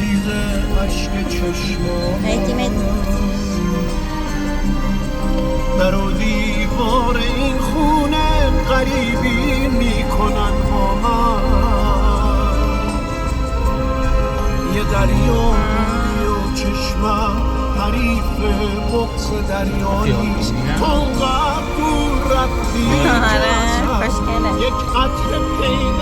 تیغ عشق چشمان در و دیوار این خونه غریبی میکنن با من یه دریا و چشمم حریف بغض دریایی تو قبل دور رفتی یک قطر پیدا